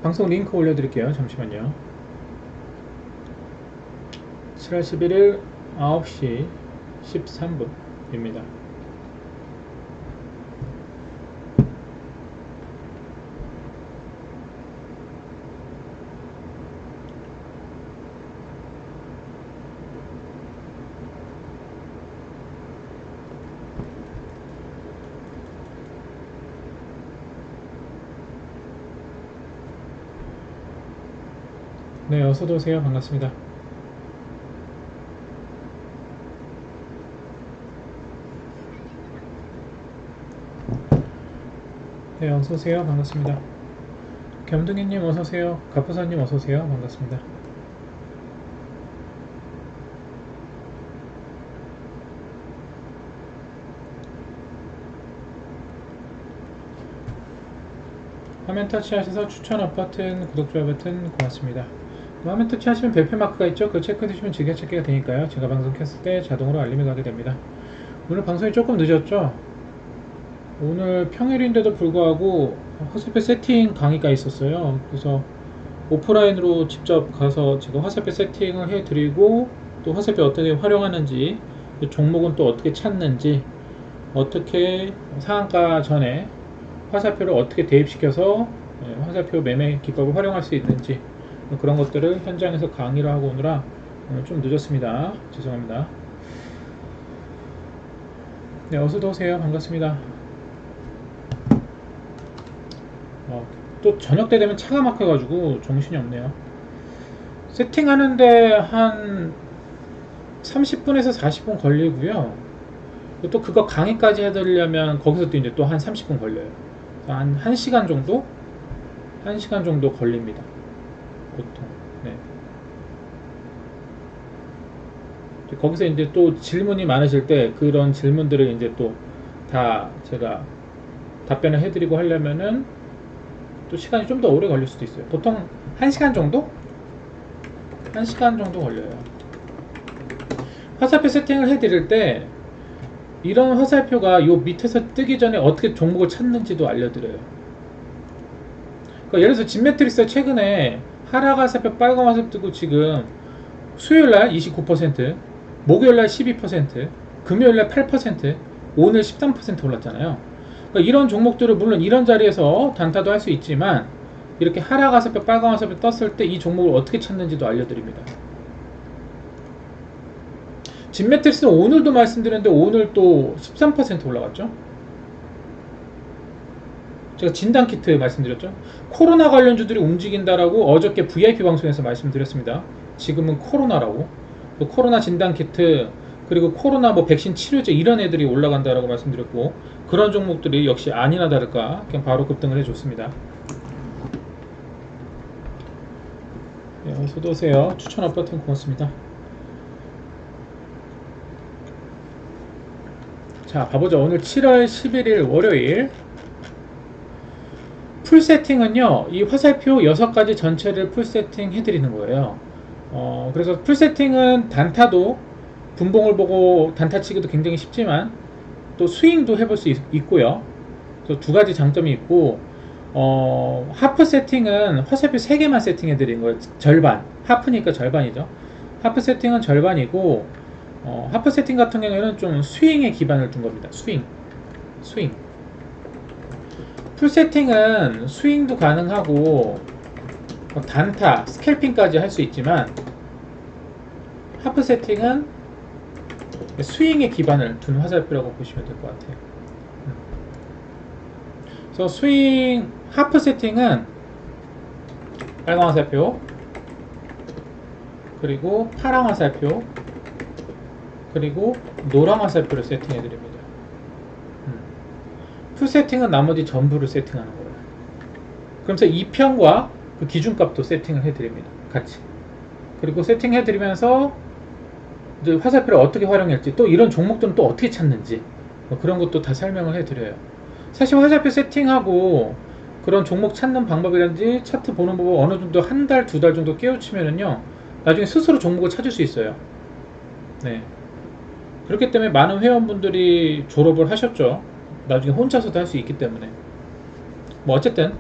방송 링크 올려드릴게요. 잠시만요. 7월 11일 9시 13분입니다. 네, 어서도 오세요. 반갑습니다. 네, 어서오세요. 반갑습니다. 겸등이님 어서오세요. 가프사님 어서오세요. 반갑습니다. 화면 터치하셔서 추천 버튼, 구독, 좋아요 버튼 고맙습니다. 화면 터치하시면 별표 마크가 있죠? 그거 체크해 두시면 즐겨찾기가 되니까요. 제가 방송 켰을 때 자동으로 알림이 가게 됩니다. 오늘 방송이 조금 늦었죠? 오늘 평일인데도 불구하고 화살표 세팅 강의가 있었어요. 그래서 오프라인으로 직접 가서 제가 화살표 세팅을 해드리고 또 화살표 어떻게 활용하는지 종목은 또 어떻게 찾는지 어떻게 상한가 전에 화살표를 어떻게 대입시켜서 화살표 매매 기법을 활용할 수 있는지 그런 것들을 현장에서 강의를 하고 오느라 좀 늦었습니다. 죄송합니다. 네, 어서도 오세요. 반갑습니다. 또 저녁 때 되면 차가 막혀가지고 정신이 없네요. 세팅하는데 한 30분에서 40분 걸리고요. 또 그거 강의까지 해드리려면 거기서 또 이제 또 한 30분 걸려요. 한 1시간 정도? 1시간 정도 걸립니다. 보통. 네. 거기서 이제 또 질문이 많으실 때 그런 질문들을 이제 또 다 제가 답변을 해드리고 하려면은 또 시간이 좀 더 오래 걸릴 수도 있어요. 보통 1시간 정도? 1시간 정도 걸려요. 화살표 세팅을 해드릴 때 이런 화살표가 요 밑에서 뜨기 전에 어떻게 종목을 찾는지도 알려드려요. 그러니까 예를 들어서 진매트릭스 최근에 하락 화살표 빨간 화살표 뜨고 지금 수요일날 29%, 목요일날 12%, 금요일날 8%, 오늘 13% 올랐잖아요. 그러니까 이런 종목들을 물론 이런 자리에서 단타도 할 수 있지만 이렇게 하락 화살표 빨간 화살표 떴을 때 이 종목을 어떻게 찾는지도 알려드립니다. 진매트릭스는 오늘도 말씀드렸는데 오늘 또 13% 올라갔죠. 제가 진단키트 말씀드렸죠. 코로나 관련주들이 움직인다라고 어저께 VIP 방송에서 말씀드렸습니다. 지금은 코로나라고. 또 코로나 진단키트 그리고 코로나 뭐 백신 치료제 이런 애들이 올라간다라고 말씀드렸고 그런 종목들이 역시 아니나 다를까 그냥 바로 급등을 해줬습니다. 네, 어서도 오세요. 추천 버튼 고맙습니다. 자, 봐보죠. 오늘 7월 11일 월요일 풀 세팅은요, 이 화살표 6가지 전체를 풀 세팅 해드리는 거예요. 그래서 풀 세팅은 단타도 분봉을 보고 단타 치기도 굉장히 쉽지만 또 스윙도 해볼 수 있고요. 또 두 가지 장점이 있고 하프 세팅은 화살표 3개만 세팅해 드린 거예요. 절반. 하프니까 절반이죠. 하프 세팅은 절반이고 하프 세팅 같은 경우에는 좀 스윙에 기반을 둔 겁니다. 스윙. 풀 세팅은 스윙도 가능하고 단타, 스캘핑까지 할 수 있지만 하프 세팅은 스윙에 기반을 둔 화살표라고 보시면 될 것 같아요. 그래서 스윙 하프 세팅은 빨간 화살표 그리고 파란 화살표 그리고 노란 화살표를 세팅해 드립니다. 풀 세팅은 나머지 전부를 세팅하는 거예요. 그러면서 2편과 그 기준값도 세팅을 해 드립니다. 같이. 그리고 세팅해 드리면서 이제 화살표를 어떻게 활용할지 또 이런 종목들은 또 어떻게 찾는지 뭐 그런 것도 다 설명을 해 드려요. 사실 화살표 세팅하고 그런 종목 찾는 방법이라든지 차트 보는 법을 어느 정도 한 달, 두 달 정도 깨우치면은요 나중에 스스로 종목을 찾을 수 있어요. 네. 그렇기 때문에 많은 회원분들이 졸업을 하셨죠. 나중에 혼자서도 할 수 있기 때문에. 뭐 어쨌든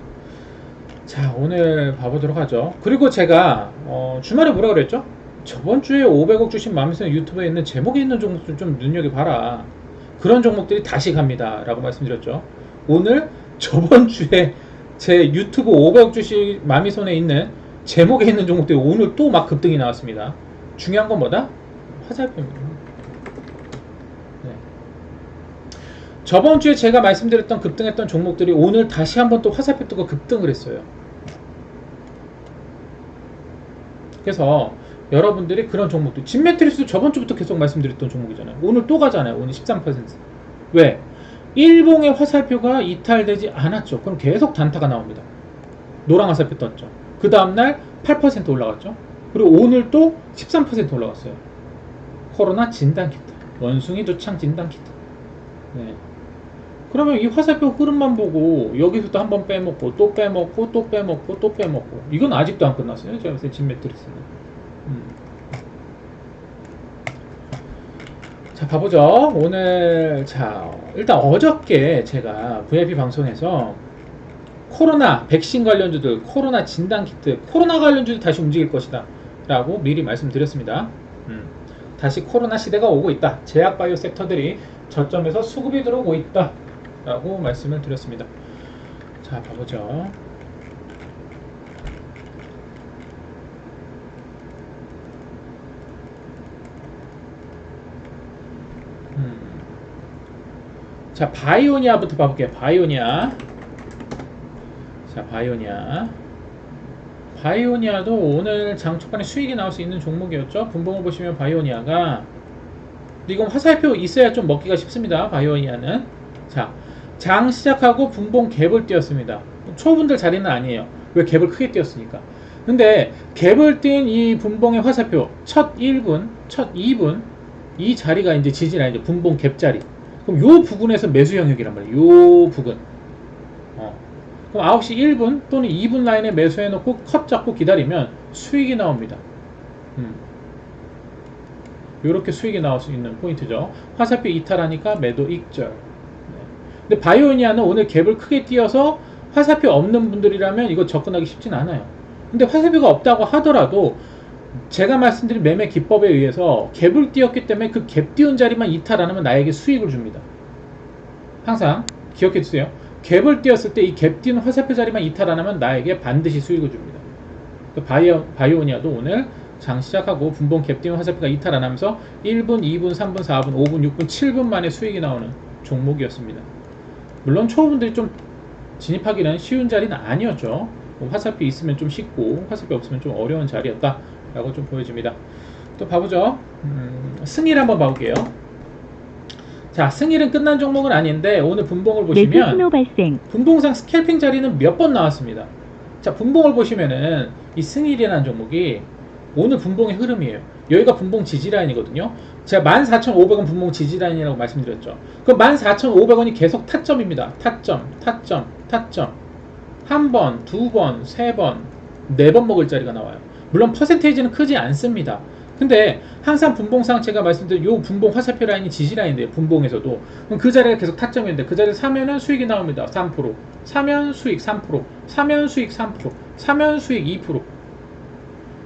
자, 오늘 봐보도록 하죠. 그리고 제가 주말에 뭐라 그랬죠? 저번 주에 500억 주신 마음에서 유튜브에 있는 제목에 있는 종목들 좀 눈여겨봐라. 그런 종목들이 다시 갑니다 라고 말씀드렸죠. 오늘 저번 주에 제 유튜브 500억 주신 마미손에 있는 제목에 있는 종목들이 오늘 또 막 급등이 나왔습니다. 중요한 건 뭐다? 화살표입니다. 네. 저번 주에 제가 말씀드렸던 급등했던 종목들이 오늘 다시 한번 또 화살표 뜨고 급등을 했어요. 그래서 여러분들이 그런 종목들, 진매트리스도 저번 주부터 계속 말씀드렸던 종목이잖아요. 오늘 또 가잖아요. 오늘 13%. 왜? 일봉의 화살표가 이탈되지 않았죠. 그럼 계속 단타가 나옵니다. 노랑 화살표 떴죠. 그 다음날 8% 올라갔죠. 그리고 오늘 또 13% 올라갔어요. 코로나 진단키트, 원숭이 두창 진단키트. 네. 그러면 이 화살표 흐름만 보고 여기서도 한번 빼먹고 또 빼먹고 또 빼먹고 또 빼먹고, 이건 아직도 안 끝났어요. 제가 봤을 때 진매트리스는. 자, 봐보죠. 오늘 자, 일단 어저께 제가 VIP 방송에서 코로나 백신 관련주들, 코로나 진단키트, 코로나 관련주들 다시 움직일 것이다 라고 미리 말씀드렸습니다. 다시 코로나 시대가 오고 있다. 제약바이오 섹터들이 저점에서 수급이 들어오고 있다 라고 말씀을 드렸습니다. 자, 봐보죠. 자, 바이오니아부터 봐볼게요. 바이오니아. 자, 바이오니아도 오늘 장 초반에 수익이 나올 수 있는 종목이었죠. 분봉을 보시면 바이오니아가, 이건 화살표 있어야 좀 먹기가 쉽습니다. 바이오니아는. 자, 장 시작하고 분봉 갭을 띄었습니다. 초보분들 자리는 아니에요. 왜? 갭을 크게 띄었으니까. 근데 갭을 띈 이 분봉의 화살표 첫 1분, 첫 2분 이 자리가 이제 지지라인이죠. 분봉 갭 자리. 그럼 요 부분에서 매수 영역이란 말이에요. 요 부분. 그럼 9시 1분 또는 2분 라인에 매수해놓고 컷 잡고 기다리면 수익이 나옵니다. 요렇게 수익이 나올 수 있는 포인트죠. 화살표 이탈하니까 매도 익절. 근데 바이오니아는 오늘 갭을 크게 띄어서 화살표 없는 분들이라면 이거 접근하기 쉽진 않아요. 근데 화살표가 없다고 하더라도 제가 말씀드린 매매 기법에 의해서 갭을 띄었기 때문에 그 갭 띄운 자리만 이탈 안 하면 나에게 수익을 줍니다. 항상 기억해 주세요. 갭을 띄었을 때 이 갭 띄운 화살표 자리만 이탈 안 하면 나에게 반드시 수익을 줍니다. 바이오니아도 오늘 장 시작하고 분봉 갭 띄운 화살표가 이탈 안 하면서 1분, 2분, 3분, 4분, 5분, 6분, 7분 만에 수익이 나오는 종목이었습니다. 물론 초보분들이 좀 진입하기는 쉬운 자리는 아니었죠. 화살표 있으면 좀 쉽고 화살표 없으면 좀 어려운 자리였다 라고 좀 보여집니다. 또 봐보죠. 승일 한번 봐볼게요. 자, 승일은 끝난 종목은 아닌데 오늘 분봉을 보시면 분봉상 스캘핑 자리는 몇 번 나왔습니다. 자, 분봉을 보시면은 이 승일이라는 종목이 오늘 분봉의 흐름이에요. 여기가 분봉 지지라인이거든요. 제가 14,500원 분봉 지지라인이라고 말씀드렸죠. 그럼 14,500원이 계속 타점입니다. 타점. 한 번, 두 번, 세 번, 네 번 먹을 자리가 나와요. 물론 퍼센테이지는 크지 않습니다. 근데 항상 분봉상 제가 말씀드린 요 분봉 화살표 라인이 지지라인인데요. 분봉에서도. 그럼 그 자리가 계속 타점인데 그 자리를 사면은 수익이 나옵니다. 3%. 사면 수익 3%. 사면 수익 3%. 사면 수익 2%.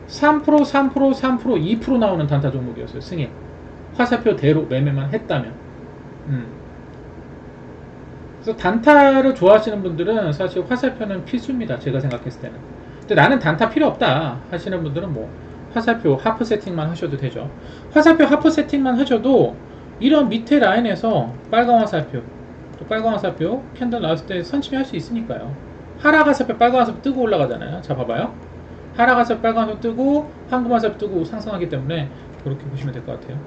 3%, 2% 나오는 단타 종목이었어요. 승인. 화살표대로 매매만 했다면. 그래서 단타를 좋아하시는 분들은 사실 화살표는 필수입니다. 제가 생각했을 때는. 근데 나는 단타 필요 없다 하시는 분들은 뭐 화살표 하프 세팅만 하셔도 되죠. 화살표 하프 세팅만 하셔도 이런 밑에 라인에서 빨간 화살표, 또 빨간 화살표 캔들 나왔을 때 선침이 할 수 있으니까요. 하락 화살표, 빨간 화살표 뜨고 올라가잖아요. 자, 봐봐요. 하락 화살표, 빨간 화살표 뜨고 황금 화살표 뜨고 상승하기 때문에 그렇게 보시면 될 것 같아요.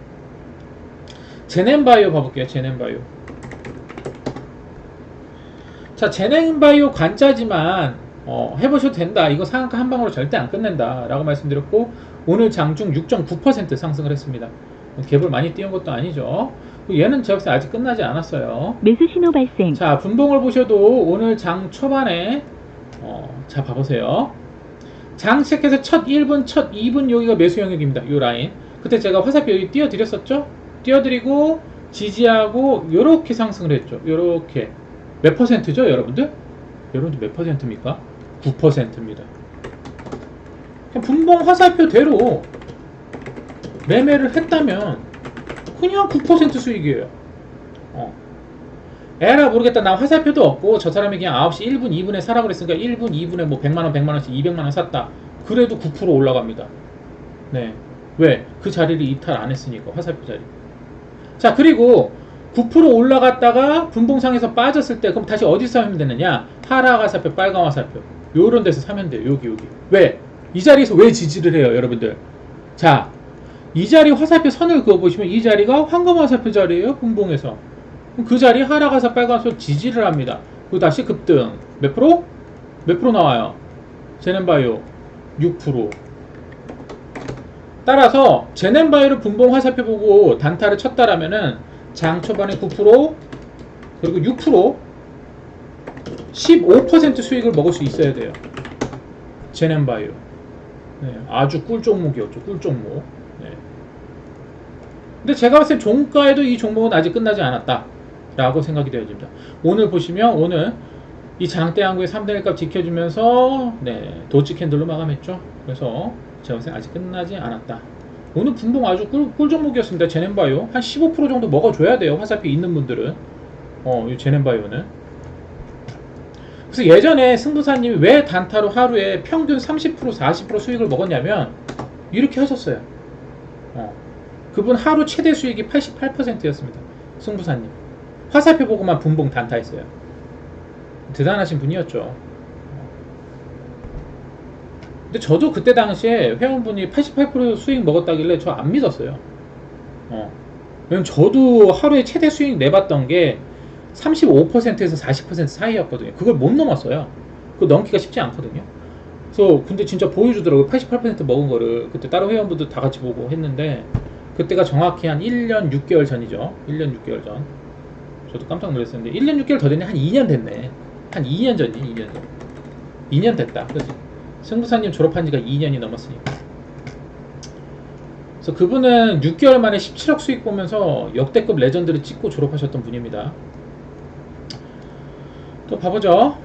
제넨바이오 봐볼게요. 제넨바이오. 자, 제넨바이오 관짜지만 해보셔도 된다. 이거 상한가 한 방으로 절대 안 끝낸다 라고 말씀드렸고, 오늘 장중 6.9% 상승을 했습니다. 갭을 많이 띄운 것도 아니죠. 얘는 제가 아직 끝나지 않았어요. 매수 신호 발생. 자, 분봉을 보셔도 오늘 장 초반에 자, 봐보세요. 장 시작해서 첫 1분, 첫 2분 여기가 매수 영역입니다. 이 라인. 그때 제가 화살표 여기 띄워드렸었죠? 띄워드리고 지지하고 요렇게 상승을 했죠. 요렇게 몇 퍼센트죠, 여러분들? 여러분들 몇 퍼센트입니까? 9%입니다. 분봉 화살표대로 매매를 했다면 그냥 9% 수익이에요. 에라 모르겠다. 나 화살표도 없고 저 사람이 그냥 9시 1분 2분에 사라고 그랬으니까 1분 2분에 뭐 100만원 100만원씩 200만원 샀다. 그래도 9% 올라갑니다. 네. 왜? 그 자리를 이탈 안 했으니까. 화살표 자리. 자, 그리고 9% 올라갔다가 분봉상에서 빠졌을 때 그럼 다시 어디서 사면 되느냐? 하락 화살표, 빨간 화살표. 요런 데서 사면 돼요. 여기. 왜? 이 자리에서 왜 지지를 해요, 여러분들? 자, 이 자리 화살표 선을 그어보시면 이 자리가 황금 화살표 자리예요, 분봉에서. 그 자리 하락 화살표, 빨간 화살표 지지를 합니다. 그리고 다시 급등. 몇 프로? 몇 프로 나와요? 제넨바이오 6%. 따라서 제넨바이오를 분봉 화살표 보고 단타를 쳤다라면은 장 초반에 9% 그리고 6% 15% 수익을 먹을 수 있어야 돼요. 제넨바이오. 네, 아주 꿀 종목이었죠. 꿀 종목. 네. 근데 제가 봤을 때 종가에도 이 종목은 아직 끝나지 않았다 라고 생각이 되어집니다. 오늘 보시면 오늘 이 장대 항구의 3대1 값 지켜주면서 네, 도치 캔들로 마감했죠. 그래서 제가 봤을 때 아직 끝나지 않았다. 오늘 분봉 아주 꿀 종목이었습니다. 제넨바이오 한 15% 정도 먹어줘야 돼요. 화살표 있는 분들은 이 제넨바이오는. 그래서 예전에 승부사님이 왜 단타로 하루에 평균 30% 40% 수익을 먹었냐면 이렇게 하셨어요. 그분 하루 최대 수익이 88%였습니다. 승부사님 화살표 보고만 분봉 단타했어요. 대단하신 분이었죠. 근데 저도 그때 당시에 회원분이 88% 수익 먹었다길래 저 안 믿었어요. 왜냐면 저도 하루에 최대 수익 내봤던 게 35%에서 40% 사이였거든요. 그걸 못 넘었어요. 그거 넘기가 쉽지 않거든요. 그래서 근데 진짜 보여주더라고요. 88% 먹은 거를. 그때 다른 회원분들 다 같이 보고 했는데 그때가 정확히 한 1년 6개월 전이죠. 1년 6개월 전. 저도 깜짝 놀랐었는데 1년 6개월 더 됐네. 한 2년 됐네. 한 2년 전이 2년 전. 2년 됐다. 그렇지? 승부사님 졸업한 지가 2년이 넘었으니까. 그래서 그분은 6개월 만에 17억 수익 보면서 역대급 레전드를 찍고 졸업하셨던 분입니다. 또 봐보죠.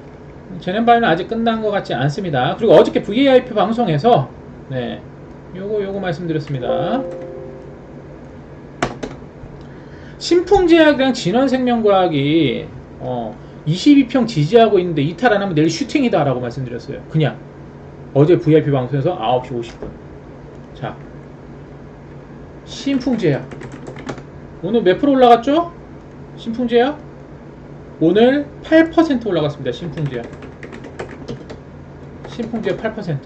제넨바이오는 아직 끝난 것 같지 않습니다. 그리고 어저께 VIP 방송에서 네, 요거 말씀드렸습니다. 신풍제약이랑 진원생명과학이 22평 지지하고 있는데 이탈 안 하면 내일 슈팅이다 라고 말씀드렸어요. 그냥 어제 VIP 방송에서 9시 50분. 자, 신풍제약 오늘 몇 프로 올라갔죠? 신풍제약 오늘 8% 올라갔습니다. 신풍제약 8%.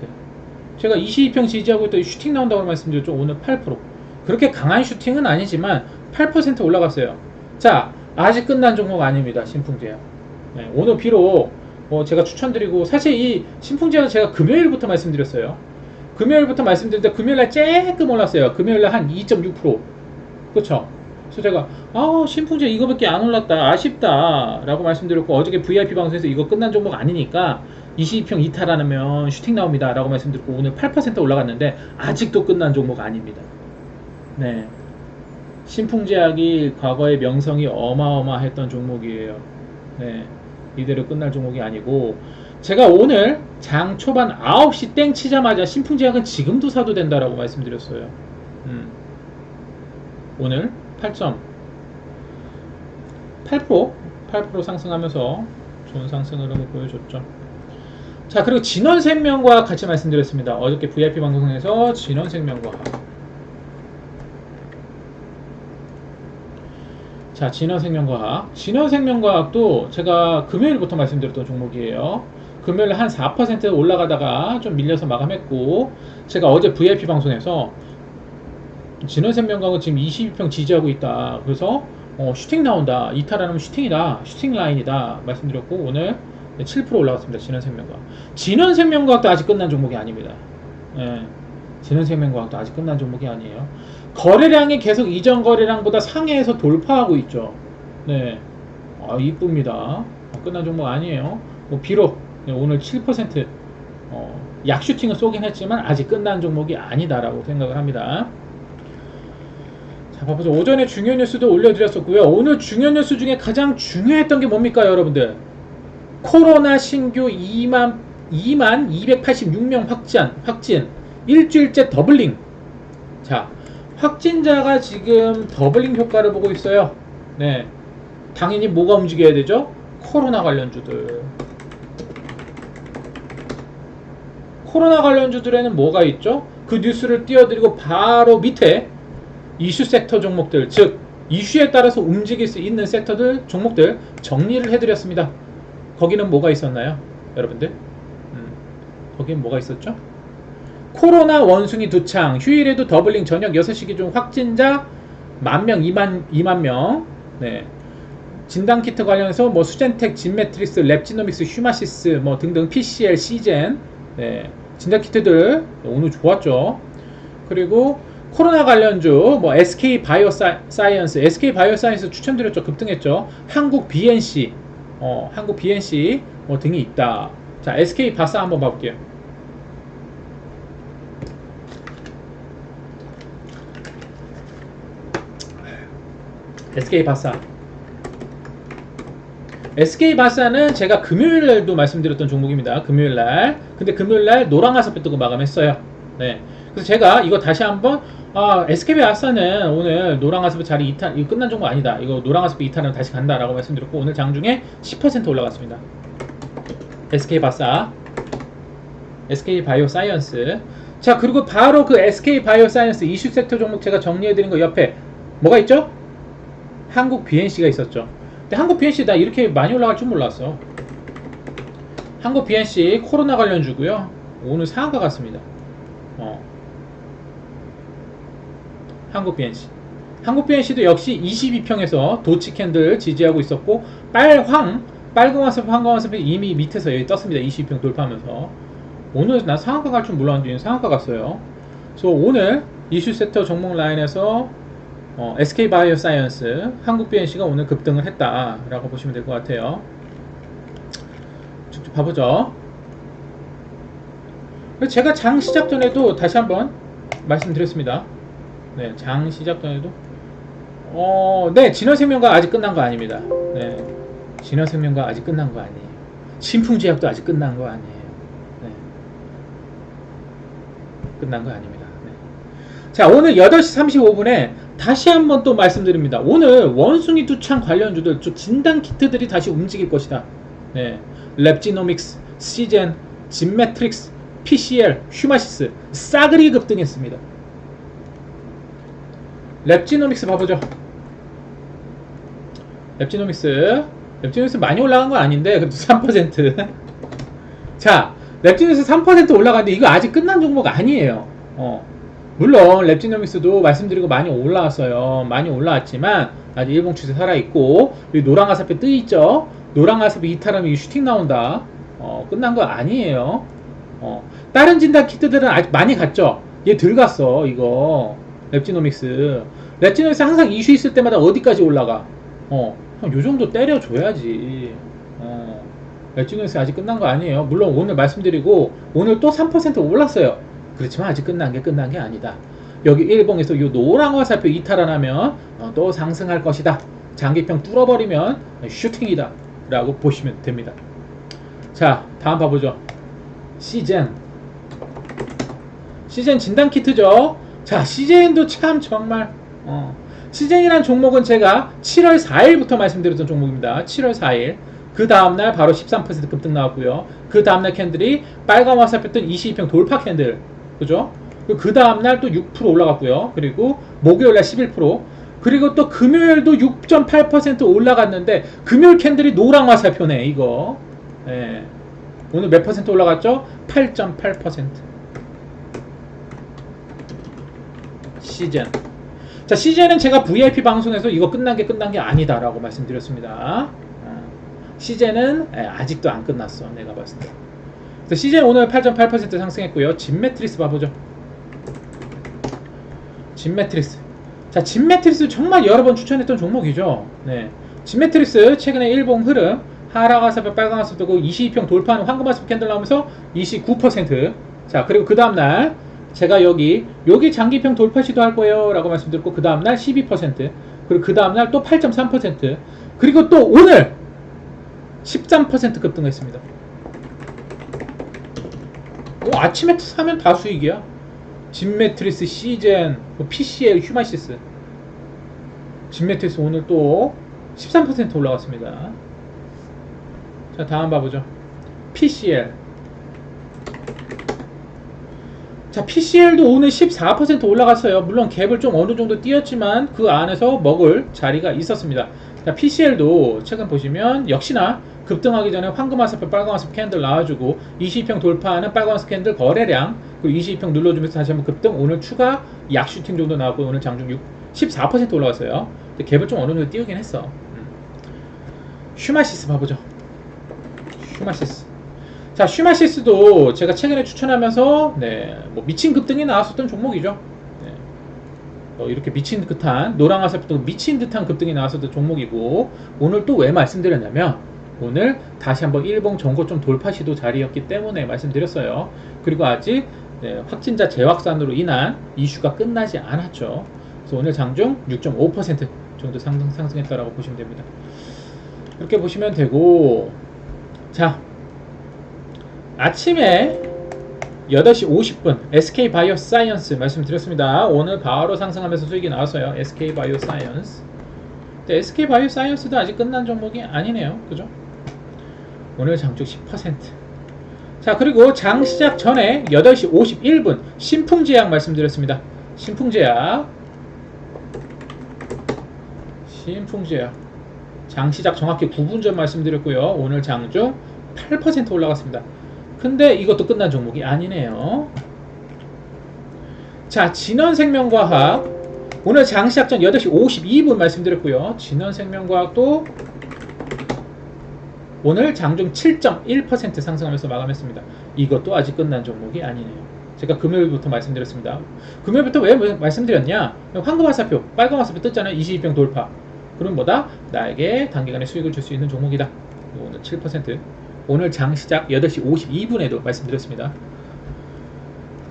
제가 22평 지지하고 있더니 슈팅 나온다고 말씀드렸죠. 오늘 8%. 그렇게 강한 슈팅은 아니지만 8% 올라갔어요. 자, 아직 끝난 종목 아닙니다. 신풍제약. 네, 오늘 비록 제가 추천드리고 사실 이 신풍제약은 제가 금요일부터 말씀드렸어요. 금요일부터 말씀드릴 때 금요일날 조금 올랐어요. 금요일날 한 2.6%. 그쵸? 그래서 제가 신풍제약 이거밖에 안 올랐다 아쉽다 라고 말씀드렸고 어저께 VIP 방송에서 이거 끝난 종목 아니니까 22평 이탈 안 하면 슈팅 나옵니다 라고 말씀드렸고 오늘 8% 올라갔는데 아직도 끝난 종목 아닙니다. 네, 신풍제약이 과거의 명성이 어마어마했던 종목이에요. 네, 이대로 끝날 종목이 아니고 제가 오늘 장 초반 9시 땡 치자마자 신풍제약은 지금도 사도 된다라고 말씀드렸어요. 오늘 8% 상승하면서 좋은 상승 흐름을 보여줬죠. 자, 그리고 진원생명과학 같이 말씀드렸습니다. 어저께 VIP 방송에서 진원생명과학. 자, 진원생명과학도 제가 금요일부터 말씀드렸던 종목이에요. 금요일 한 4% 올라가다가 좀 밀려서 마감했고 제가 어제 VIP 방송에서 진원생명과학은 지금 22평 지지하고 있다. 그래서 슈팅 나온다. 이탈 안 하면 슈팅이다. 슈팅 라인이다. 말씀드렸고 오늘 7% 올라갔습니다. 진원생명과학. 진원생명과학도 아직 끝난 종목이 아닙니다. 네, 진원생명과학도 아직 끝난 종목이 아니에요. 거래량이 계속 이전 거래량보다 상회에서 돌파하고 있죠. 네, 이쁩니다. 끝난 종목 아니에요. 비록 오늘 7% 약슈팅을 쏘긴 했지만 아직 끝난 종목이 아니다라고 생각을 합니다. 자, 자, 봐보죠. 오전에 중요 뉴스도 올려드렸었고요. 오늘 중요 뉴스 중에 가장 중요했던 게 뭡니까, 여러분들? 코로나 신규 286명 확진. 일주일째 더블링. 자, 확진자가 지금 더블링 효과를 보고 있어요. 네. 당연히 뭐가 움직여야 되죠? 코로나 관련주들. 코로나 관련주들에는 뭐가 있죠? 그 뉴스를 띄워드리고 바로 밑에 이슈 섹터 종목들, 즉 이슈에 따라서 움직일 수 있는 섹터들, 종목들 정리를 해드렸습니다. 거기는 뭐가 있었나요? 여러분들? 거기는 뭐가 있었죠? 코로나 원숭이 두창, 휴일에도 더블링, 저녁 6시 기준 확진자 10,000명, 2만. 네. 진단키트 관련해서 뭐 수젠텍, 진매트릭스, 랩지노믹스, 휴마시스 뭐 등등 PCL, 시젠, 네. 진단키트들 오늘 좋았죠. 그리고 코로나 관련주 뭐 SK 바이오사이언스, SK 바이오사이언스 추천드렸죠. 급등했죠. 한국 BNC, 한국 BNC 뭐 등이 있다. 자, SK 바사 한번 봐볼게요. SK 바사. SK 바사는 제가 금요일날도 말씀드렸던 종목입니다. 금요일날. 근데 금요일날 노랑화살표 뜨고 마감했어요. 네. 그래서 제가 이거 다시 한번 SK 바사는 오늘 노랑화살표 자리 이탈, 이거 끝난 종목 아니다. 이거 노랑화살표 이탈은 다시 간다라고 말씀드렸고 오늘 장중에 10% 올라갔습니다. SK 바사, SK 바이오사이언스. 자, 그리고 바로 그 SK 바이오사이언스 이슈 섹터 종목 제가 정리해드린 거 옆에 뭐가 있죠? 한국 BNC가 있었죠. 근데 한국 BNC 나 이렇게 많이 올라갈 줄 몰랐어. 한국 BNC 코로나 관련주고요. 오늘 상한가 같습니다. 한국 BNC. 한국 BNC도 역시 22평에서 도치 캔들 지지하고 있었고 빨간 화살표, 황금 화살표 이미 밑에서 여기 떴습니다. 22평 돌파하면서. 오늘 난 상한가 갈 줄 몰랐는데 상한가 갔어요. 그래서 오늘 이슈 섹터 종목 라인에서 SK 바이오사이언스, 한국 BNC가 오늘 급등을 했다라고 보시면 될 것 같아요. 쭉 봐보죠. 제가 장 시작 전에도 다시 한번 말씀드렸습니다. 네, 장 시작 전에도 네, 진원생명과 아직 끝난 거 아닙니다. 네, 진원생명과 아직 끝난 거 아니에요. 신풍제약도 아직 끝난 거 아니에요. 네, 끝난 거 아닙니다. 네. 자, 오늘 8시 35분에 다시 한번 또 말씀드립니다. 오늘 원숭이 두창 관련주들, 진단키트들이 다시 움직일 것이다. 네, 랩지노믹스, 시젠, 진매트릭스, PCL, 휴마시스 싸그리 급등했습니다. 랩지노믹스 봐보죠. 랩지노믹스 많이 올라간 건 아닌데 그래도 3%. 자, 랩지노믹스 3% 올라갔는데 이거 아직 끝난 종목 아니에요. 물론 랩지노믹스도 말씀드리고 많이 올라왔어요. 많이 올라왔지만 아직 일봉 추세 살아있고 여기 노랑화살표 뜨있죠. 노랑화살표 이탈하면 슈팅 나온다. 끝난 거 아니에요. 다른 진단 키트들은 아직 많이 갔죠. 얘 덜 갔어. 이거 랩지노믹스 항상 이슈 있을 때마다 어디까지 올라가. 요 정도 때려줘야지. 랩지노믹스 아직 끝난 거 아니에요. 물론 오늘 말씀드리고 오늘 또 3% 올랐어요. 그렇지만 아직 끝난 게 아니다. 여기 일봉에서 이 노랑 화살표 이탈 안 하면 또 상승할 것이다. 장기평 뚫어버리면 슈팅이다 라고 보시면 됩니다. 자, 다음 봐보죠. 시젠 진단키트죠. 자, 시젠도 참 정말 시젠이란 종목은 제가 7월 4일부터 말씀드렸던 종목입니다. 7월 4일 그 다음날 바로 13% 급등 나왔고요. 그 다음날 캔들이 빨간 화살표 뜬 22평 돌파 캔들, 그죠? 그 다음날 또 6% 올라갔고요. 그리고 목요일날 11%, 그리고 또 금요일도 6.8% 올라갔는데 금요일 캔들이 노랑 화살표네 이거. 예. 오늘 몇 퍼센트 올라갔죠? 8.8%. 시젠. 자, 시젠은 제가 VIP 방송에서 이거 끝난 게 아니다 라고 말씀드렸습니다. 시젠은 아직도 안 끝났어, 내가 봤을 때. 그래서 시젠 오늘 8.8% 상승했고요. 진매트릭스 봐보죠. 진매트릭스. 자, 진매트릭스 정말 여러 번 추천했던 종목이죠. 네. 진매트릭스 최근에 일봉 흐름 하락 화살표, 빨간 화살표 뜨고 22평 돌파하는 황금 화살표 캔들 나오면서 29%. 자, 그리고 그 다음날 제가 여기 장기평 돌파 시도할 거예요 라고 말씀드렸고, 그 다음날 12%, 그리고 그 다음날 또 8.3%, 그리고 또 오늘 13% 급등했습니다. 아침에 사면 다 수익이야. 진매트리스, 시젠, PCL, 휴마시스. 진매트리스 오늘 또 13% 올라갔습니다. 자, 다음 봐보죠. PCL. 자, PCL도 오늘 14% 올라갔어요. 물론 갭을 좀 어느 정도 띄었지만 그 안에서 먹을 자리가 있었습니다. 자, PCL도 최근 보시면 역시나 급등하기 전에 황금화살표, 빨간화살표 캔들 나와주고 22평 돌파하는 빨간화살표 캔들 거래량, 그리고 22평 눌러주면서 다시 한번 급등, 오늘 추가 약슈팅 정도 나왔고 오늘 장중 14% 올라갔어요. 근데 갭을 좀 어느 정도 띄우긴 했어. 휴마시스 봐보죠. 휴마시스. 자, 휴마시스도 제가 최근에 추천하면서 뭐 미친 급등이 나왔었던 종목이죠. 이렇게 미친 듯한 노랑화살표도 미친 듯한 급등이 나왔었던 종목이고, 오늘 또 왜 말씀드렸냐면 오늘 다시 한번 일봉 전고점 돌파 시도 자리였기 때문에 말씀드렸어요. 그리고 아직 확진자 재확산으로 인한 이슈가 끝나지 않았죠. 그래서 오늘 장중 6.5% 정도 상승했다라고 보시면 됩니다. 이렇게 보시면 되고, 자, 아침에 8시 50분 SK바이오사이언스 말씀드렸습니다. 오늘 바로 상승하면서 수익이 나왔어요. SK바이오사이언스. 근데 SK바이오사이언스도 아직 끝난 종목이 아니네요. 그죠? 오늘 장중 10%. 자, 그리고 장 시작 전에 8시 51분 신풍제약 말씀드렸습니다. 신풍제약 장 시작 정확히 9분 전 말씀드렸고요. 오늘 장중 8% 올라갔습니다. 근데 이것도 끝난 종목이 아니네요. 자, 진원생명과학 오늘 장 시작 전 8시 52분 말씀드렸고요. 진원생명과학도 오늘 장중 7.1% 상승하면서 마감했습니다. 이것도 아직 끝난 종목이 아니네요. 제가 금요일부터 말씀드렸습니다. 금요일부터 왜 말씀드렸냐? 황금화살표, 빨간화살표 떴잖아요. 22평 돌파. 그럼 뭐다? 나에게 단기간에 수익을 줄 수 있는 종목이다. 오늘 7%. 오늘 장 시작 8시 52분에도 말씀드렸습니다.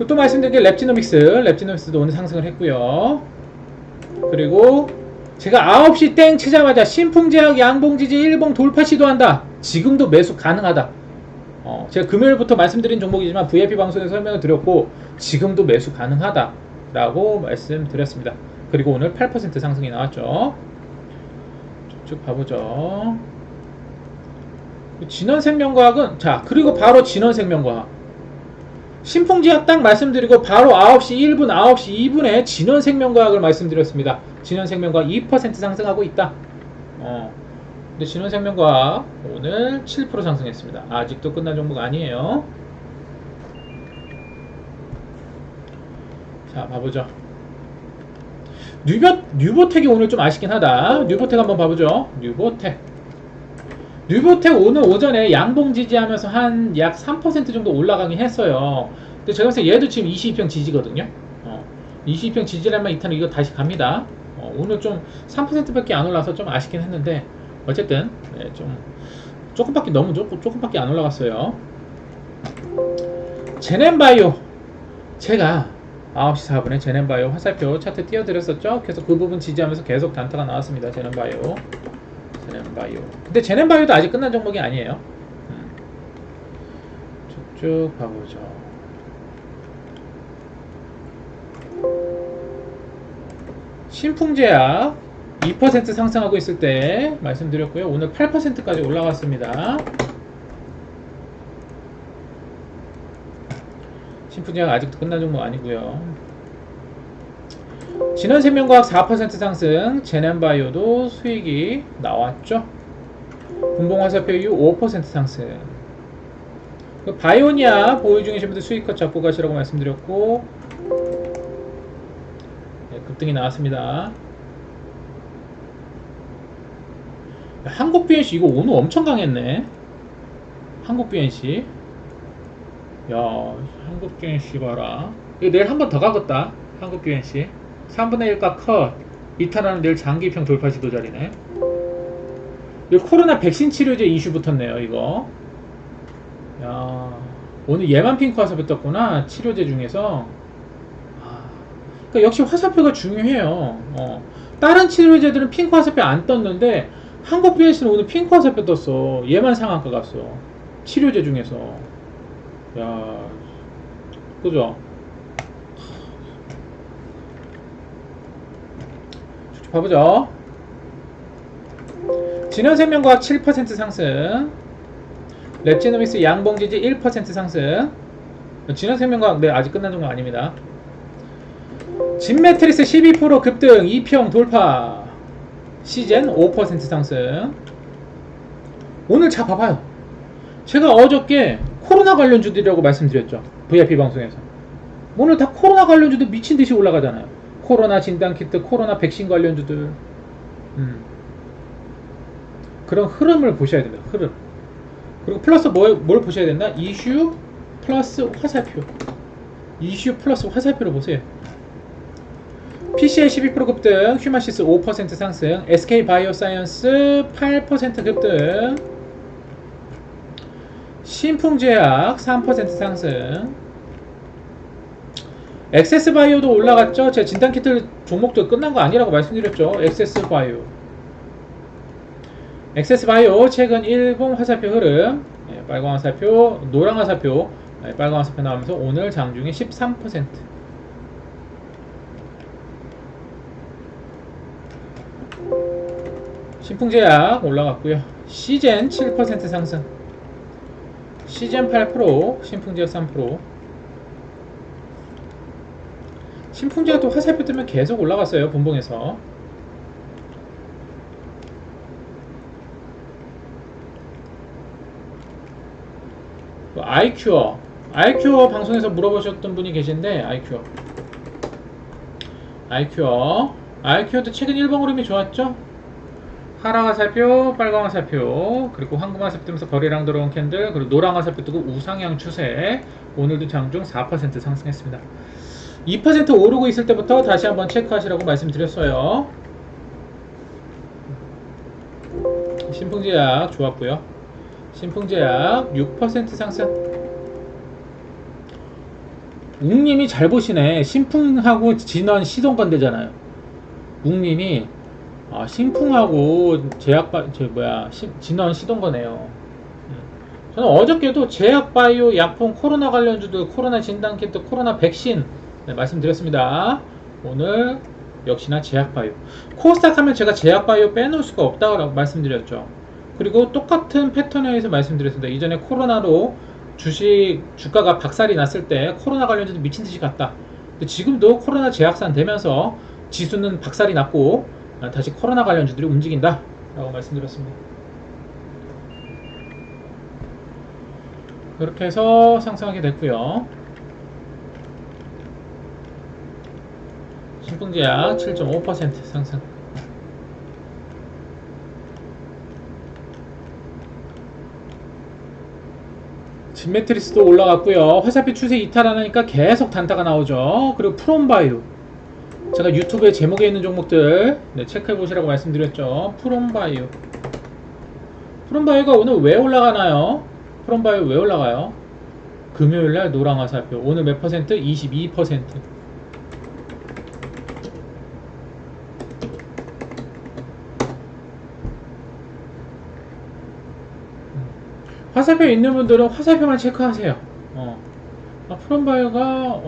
또 말씀드린 게 랩지노믹스도 오늘 상승을 했고요. 그리고 제가 9시 땡 치자마자 신풍제약 양봉지지 일봉 돌파 시도한다. 지금도 매수 가능하다. 제가 금요일부터 말씀드린 종목이지만 VIP 방송에서 설명을 드렸고 지금도 매수 가능하다 라고 말씀드렸습니다. 그리고 오늘 8% 상승이 나왔죠. 쭉 봐보죠. 진원생명과학은, 자, 그리고 바로 진원생명과학 신풍제약 딱 말씀드리고 바로 9시 1분 9시 2분에 진원생명과학을 말씀드렸습니다. 진원생명과학 2% 상승하고 있다. 근데 진원생명과학 오늘 7% 상승했습니다. 아직도 끝난 종목 아니에요. 자, 봐보죠. 뉴보텍이 오늘 좀 아쉽긴 하다. 뉴보텍 한번 봐보죠. 뉴보텍 오늘 오전에 양봉 지지하면서 한 약 3% 정도 올라가긴 했어요. 근데 제가 봤을 때 얘도 지금 22평 지지거든요. 22평 지지라면 이탄은 이거 다시 갑니다. 오늘 좀 3%밖에 안 올라서 좀 아쉽긴 했는데 어쨌든 좀 조금밖에 안 올라갔어요. 제넨바이오, 제가 9시 4분에 제넨바이오 화살표 차트 띄워드렸었죠. 그래서 그 부분 지지하면서 계속 단타가 나왔습니다. 제넨바이오. 근데 제넨바이오도 아직 끝난 종목이 아니에요. 쭉 봐보죠. 신풍제약 2% 상승하고 있을 때 말씀드렸고요. 오늘 8%까지 올라갔습니다. 신풍제약 아직도 끝난 종목 아니고요. 진원생명과학 4% 상승, 제넨바이오도 수익이 나왔죠. 분봉화살표 이후 5% 상승. 바이오니아 보유 중이신 분들 수익컷 잡고 가시라고 말씀드렸고, 급등이 나왔습니다. 한국BNC 이거 오늘 엄청 강했네. 한국BNC. 야, 한국BNC 봐라. 이거 내일 한 번 더 가겠다. 한국BNC. 3분의 1가 컷. 이탈하는 내일 장기평 돌파 시도 자리네. 이거 코로나 백신 치료제 이슈 붙었네요, 이거. 야, 오늘 예만 핑크 화살표 떴구나. 치료제 중에서. 그러니까 역시 화살표가 중요해요. 다른 치료제들은 핑크 화살표 안 떴는데 한국 BS는 오늘 핑크 화살표 떴어. 얘만 상한가 갔어. 치료제 중에서. 야, 그죠? 봐보죠. 진원생명과학 7% 상승, 랩지노믹스 양봉지지 1% 상승. 진원생명과학 네, 아직 끝난 종목 아닙니다. 진매트리스 12% 급등, 2평 돌파, 시젠 5% 상승. 오늘 자 봐봐요. 제가 어저께 코로나 관련주들이라고 말씀드렸죠. VIP 방송에서. 오늘 다 코로나 관련주들 미친듯이 올라가잖아요. 코로나 진단키트, 코로나 백신 관련주들. 그런 흐름을 보셔야 됩니다. 흐름. 그리고 플러스 뭘 보셔야 된다? 이슈 플러스 화살표. 이슈 플러스 화살표를 보세요. PCL 12% 급등, 휴마시스 5% 상승, SK바이오사이언스 8% 급등, 신풍제약 3% 상승, 엑세스바이오도 올라갔죠. 제가 진단키트 종목도 끝난 거 아니라고 말씀드렸죠. 엑세스바이오 최근 일봉 화살표 흐름, 빨간 화살표, 노랑 화살표, 빨간 화살표 나오면서 오늘 장중에 13%. 신풍제약 올라갔고요. 시젠 7% 상승, 시젠 8%, 신풍제약 3%. 신풍제약도 화살표 뜨면 계속 올라갔어요. 본봉에서. 아이큐어 방송에서 물어보셨던 분이 계신데, 아이큐어도 최근 일봉 흐름이 좋았죠. 하락 화살표, 빨강 화살표, 그리고 황금 화살표 뜨면서 거래량 들어온 캔들, 그리고 노랑 화살표 뜨고 우상향 추세. 오늘도 장중 4% 상승했습니다. 2% 오르고 있을 때부터 다시 한번 체크하시라고 말씀드렸어요. 신풍제약 좋았고요. 신풍제약 6% 상승. 웅님이 잘 보시네. 신풍하고 진원 시동건대잖아요. 웅님이 신풍하고 진원 시동거네요. 저는 어저께도 제약바이오, 약품, 코로나 관련주들, 코로나 진단키트, 코로나 백신 말씀드렸습니다. 오늘 역시나 제약바이오. 코스닥 하면 제가 제약바이오 빼놓을 수가 없다고 말씀드렸죠. 그리고 똑같은 패턴에서 말씀드렸습니다. 이전에 코로나로 주가가 박살이 났을 때 코로나 관련주도 미친듯이 갔다. 근데 지금도 코로나 재확산 되면서 지수는 박살이 났고 다시 코로나 관련주들이 움직인다 라고 말씀드렸습니다. 그렇게 해서 상승하게 됐고요. 신풍제약 7.5% 상승. 진매트리스도 올라갔고요. 화살표 추세 이탈 안 하니까 계속 단타가 나오죠. 그리고 프롬바이오, 제가 유튜브에 제목에 있는 종목들 체크해 보시라고 말씀드렸죠. 프롬바이오가 오늘 왜 올라가나요? 프롬바이오 왜 올라가요? 금요일날 노랑 화살표. 오늘 몇 퍼센트? 22%. 화살표 있는 분들은 화살표만 체크하세요. 프롬바이오가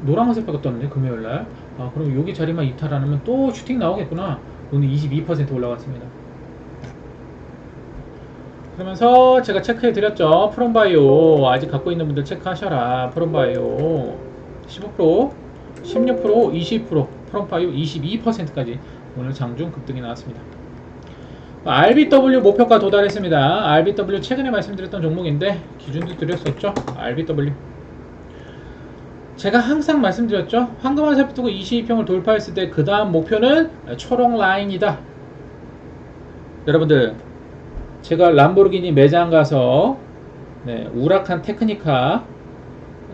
노랑 화살표가 떴네 금요일날. 그럼 여기 자리만 이탈 안 하면 또 슈팅 나오겠구나. 오늘 22% 올라갔습니다. 그러면서 제가 체크해 드렸죠. 프롬바이오 아직 갖고 있는 분들 체크하셔라. 프롬바이오 15%, 16%, 20%, 프롬바이오 22%까지 오늘 장중 급등이 나왔습니다. RBW 목표가 도달했습니다. RBW 최근에 말씀드렸던 종목인데 기준도 드렸었죠. RBW 제가 항상 말씀드렸죠. 황금 화살표 뜨고 22평을 돌파했을 때 그 다음 목표는 초록 라인이다. 여러분들, 제가 람보르기니 매장 가서 우라칸 테크니카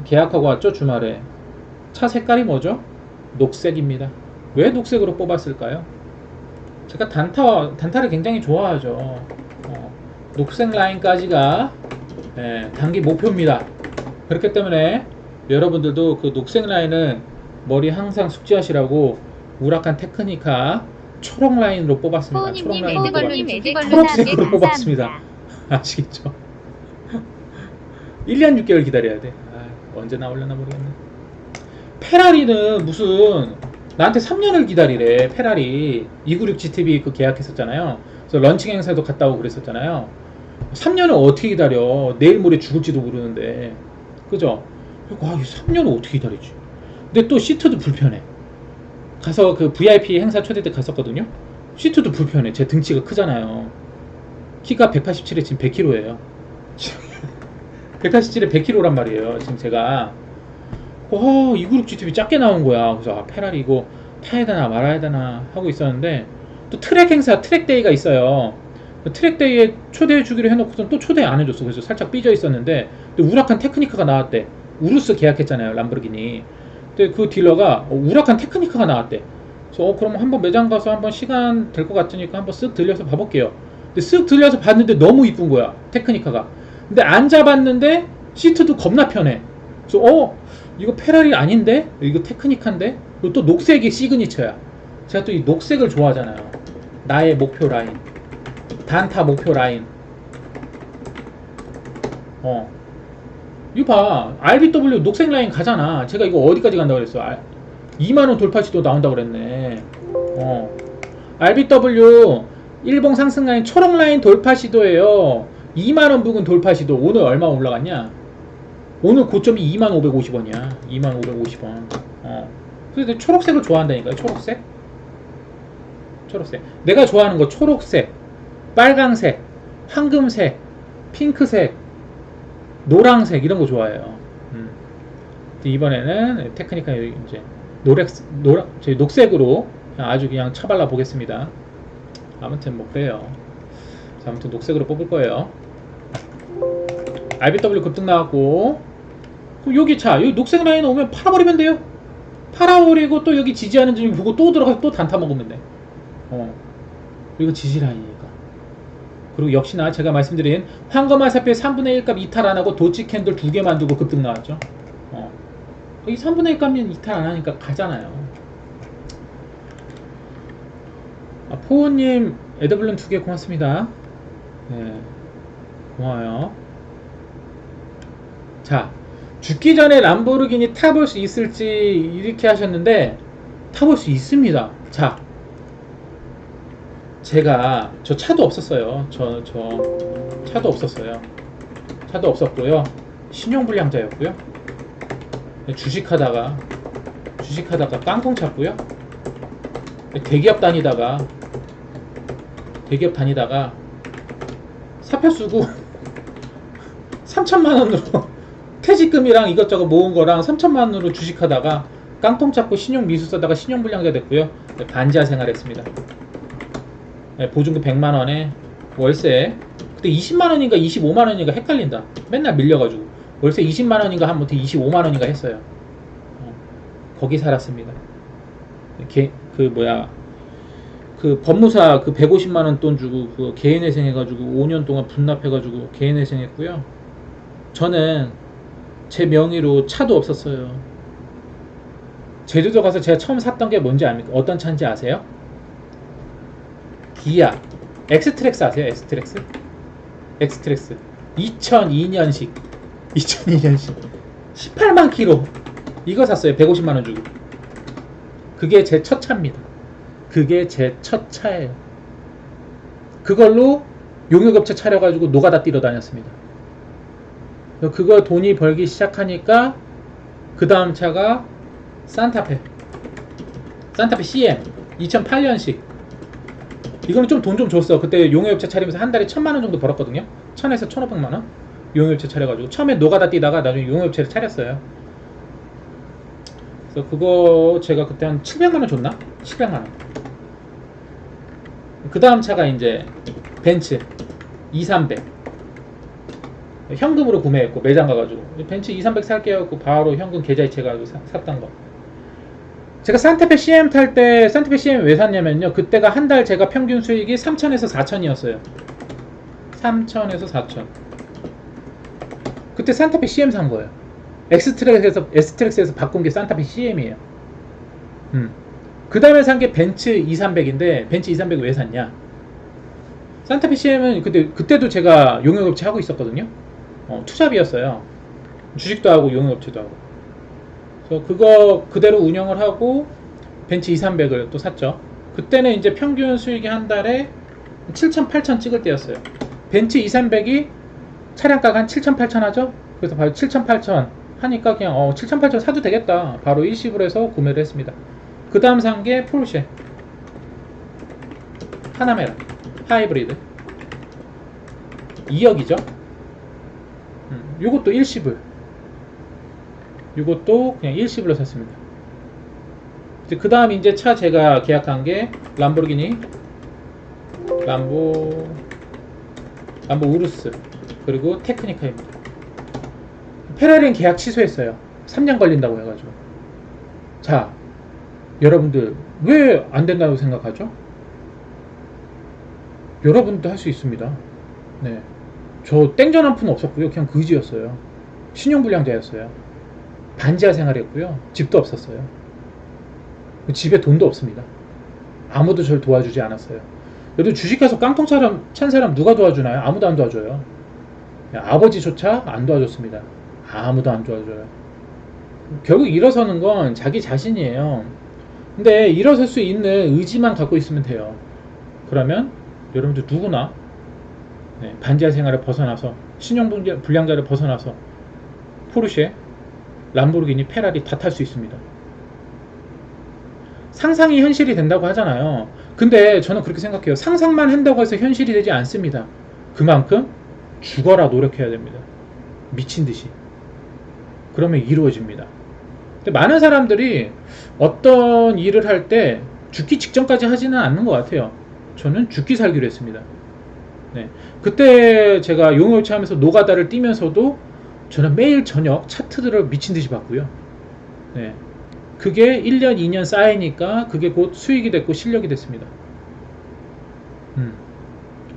계약하고 왔죠. 주말에. 차 색깔이 뭐죠? 녹색입니다. 왜 녹색으로 뽑았을까요? 제가 단타를 굉장히 좋아하죠. 녹색 라인까지가 단기 목표입니다. 그렇기 때문에 여러분들도 그 녹색 라인은 머리 항상 숙지하시라고 우라칸 테크니카 초록 라인으로 뽑았습니다. 초록 호우님 라인으로 에드걸루님 뽑았습니다. 에드걸루나 초록색으로 뽑았습니다. 아시겠죠? 1년 6개월 기다려야 돼. 언제 나오려나 모르겠네. 페라리는 무슨 나한테 3년을 기다리래. 페라리 296 GTB 그 계약했었잖아요. 그래서 런칭 행사도 갔다 오고 그랬었잖아요. 3년을 어떻게 기다려? 내일 모레 죽을지도 모르는데. 그죠? 이 3년을 어떻게 기다리지? 근데 또 시트도 불편해. 가서 그 VIP 행사 초대 때 갔었거든요. 시트도 불편해. 제 등치가 크잖아요. 키가 187에 지금 100kg예요. 187에 100kg란 말이에요. 지금 제가 296 GTB 작게 나온 거야. 그래서 페라리 이거 타야 되나 말아야 되나 하고 있었는데 또 트랙 행사, 트랙 데이가 있어요. 트랙 데이에 초대해 주기로 해놓고선 또 초대 안 해줬어. 그래서 살짝 삐져 있었는데 우라칸 테크니카가 나왔대. 우루스 계약했잖아요, 람보르기니. 근데 그 딜러가 우라칸 테크니카가 나왔대. 그래서 그럼 한번 매장 가서 한번 시간 될 것 같으니까 한번 쓱 들려서 봐볼게요. 근데 쓱 들려서 봤는데 너무 이쁜 거야, 테크니카가. 근데 앉아봤는데 시트도 겁나 편해. 그래서 이거 페라리 아닌데? 이거 테크니카인데? 그리고 또 녹색이 시그니처야. 제가 또 이 녹색을 좋아하잖아요. 나의 목표 라인, 단타 목표 라인. 이거 봐, RBW 녹색 라인 가잖아. 제가 이거 어디까지 간다고 그랬어? 2만원 돌파시도 나온다고 그랬네. RBW 일봉 상승 라인 초록 라인 돌파 시도예요. 2만원 부근 돌파 시도. 오늘 얼마 올라갔냐? 오늘 고점이 2550원이야. 2550원. 그래서 초록색을 좋아한다니까요. 초록색. 초록색. 내가 좋아하는 거 초록색, 빨강색, 황금색, 핑크색, 노랑색 이런 거 좋아해요. 이번에는 테크니카 이제 저희 녹색으로 그냥 아주 그냥 쳐발라 보겠습니다. 아무튼 뭐 그래요. 자, 아무튼 녹색으로 뽑을 거예요. RBW 급등 나왔고, 여기 여기 녹색 라인 오면 팔아버리면 돼요. 팔아버리고 또 여기 지지하는 중 보고 또 들어가서 또 단타 먹으면 돼. 이거 지지 라인이니까. 그리고 역시나 제가 말씀드린 황금화살표의 3분의 1값 이탈 안하고 도치 캔들 2개 만들고 급등 나왔죠. 여기 3분의 1값은 이탈 안하니까 가잖아요. 포우님 에더블룬 2개 고맙습니다. 네, 고마워요. 자, 죽기 전에 람보르기니 타볼 수 있을지 이렇게 하셨는데 타볼 수 있습니다. 자, 제가 저 차도 없었어요. 저 차도 없었어요. 차도 없었고요. 신용불량자였고요. 주식하다가 깡통 찼고요. 대기업 다니다가 사표 쓰고 3천만원으로 퇴직금이랑 이것저것 모은 거랑 3천만원으로 주식하다가 깡통 찾고 신용 미수 써다가 신용불량자 됐고요. 반지하 생활했습니다. 보증금 100만원에 월세 그때 20만원인가 25만원인가 헷갈린다. 맨날 밀려가지고 월세 20만원인가 한 못해 25만원인가 했어요. 거기 살았습니다. 그 법무사 그 150만원 돈 주고 그 개인회생 해가지고 5년 동안 분납해가지고 개인회생 했고요. 저는 제 명의로 차도 없었어요. 제주도 가서 제가 처음 샀던 게 뭔지 압니까? 어떤 차인지 아세요? 기아 엑스트랙스 아세요? 엑스트랙스 2002년식 18만 킬로 이거 샀어요. 150만원 주고. 그게 제 첫 차입니다. 그게 제 첫 차예요. 그걸로 용역업체 차려가지고 노가다 뛰러 다녔습니다. 그거 돈이 벌기 시작하니까 그 다음 차가 산타페 CM 2008년식. 이거는 좀 돈 좀 줬어. 그때 용역업체 차리면서 한 달에 1000만원 정도 벌었거든요. 1000에서 1500만원 용역업체 차려가지고. 처음에 노가다 뛰다가 나중에 용역업체를 차렸어요. 그래서 그거 제가 그때 한 700만원 줬나? 700만원. 그 다음 차가 이제 벤츠 2300 현금으로 구매했고 매장 가가지고 벤츠 2300 살게요 하고 바로 현금 계좌이체 가지고 샀던 거. 제가 산타페 CM 탈 때 산타페 CM 왜 샀냐면요, 그때가 한 달 제가 평균 수익이 3000에서 4000이었어요 3000에서 4000. 그때 산타페 CM 산 거예요. S트랙스에서 바꾼 게 산타페 CM이에요. 그 다음에 산 게 벤츠 2300인데 벤츠 2300 왜 샀냐? 산타페 CM은 그때도 제가 용역업체 하고 있었거든요. 투잡이었어요. 주식도 하고 용역업체도 하고. 그래서 그거 그대로 운영을 하고 벤츠 2300을 또 샀죠. 그때는 이제 평균 수익이 한 달에 7천, 8천 찍을 때였어요. 벤츠 2300이 차량가가 한 7천, 8천 하죠? 그래서 바로 7천, 8천 하니까 그냥 7천, 8천 사도 되겠다. 바로 일시불 해서 구매를 했습니다. 그 다음 산 게 포르쉐 파나메라 하이브리드 2억이죠. 요것도 일시불, 요것도 그냥 일시불로 샀습니다. 그 다음 이제 차 제가 계약한 게 람보르기니 람보 우루스 그리고 테크니카입니다. 페라리는 계약 취소했어요. 3년 걸린다고 해가지고. 자, 여러분들 왜 안 된다고 생각하죠? 여러분도 할 수 있습니다. 네, 저 땡전 한 푼 없었고요. 그냥 그지였어요. 신용불량자였어요. 반지하 생활했고요. 집도 없었어요. 집에 돈도 없습니다. 아무도 저를 도와주지 않았어요. 여러분 주식가서 깡통 찬 사람 누가 도와주나요? 아무도 안 도와줘요. 아버지조차 안 도와줬습니다. 아무도 안 도와줘요. 결국 일어서는 건 자기 자신이에요. 근데 일어설 수 있는 의지만 갖고 있으면 돼요. 그러면 여러분들 누구나 반지하 생활을 벗어나서 신용불량자를 벗어나서 포르쉐, 람보르기니, 페라리 다 탈 수 있습니다. 상상이 현실이 된다고 하잖아요. 근데 저는 그렇게 생각해요. 상상만 한다고 해서 현실이 되지 않습니다. 그만큼 죽어라 노력해야 됩니다. 미친듯이. 그러면 이루어집니다. 근데 많은 사람들이 어떤 일을 할 때 죽기 직전까지 하지는 않는 것 같아요. 저는 죽기 살기로 했습니다. 네. 그때 제가 용역업체 하면서 노가다를 뛰면서도 저는 매일 저녁 차트들을 미친듯이 봤고요. 네. 그게 1년, 2년 쌓이니까 그게 곧 수익이 됐고 실력이 됐습니다.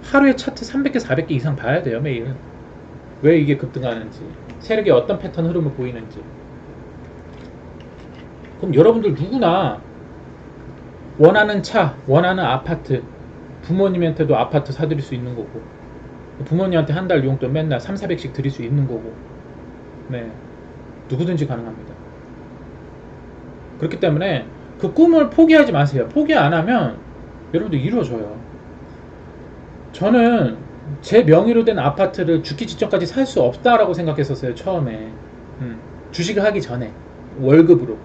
하루에 차트 300개, 400개 이상 봐야 돼요, 매일. 왜 이게 급등하는지, 세력이 어떤 패턴 흐름을 보이는지. 그럼 여러분들 누구나 원하는 차, 원하는 아파트, 부모님한테도 아파트 사드릴 수 있는 거고, 부모님한테 한 달 용돈 맨날 3, 400씩 드릴 수 있는 거고, 네, 누구든지 가능합니다. 그렇기 때문에 그 꿈을 포기하지 마세요. 포기 안 하면 여러분들 이루어져요. 저는 제 명의로 된 아파트를 죽기 직전까지 살 수 없다라고 생각했었어요. 처음에 주식을 하기 전에 월급으로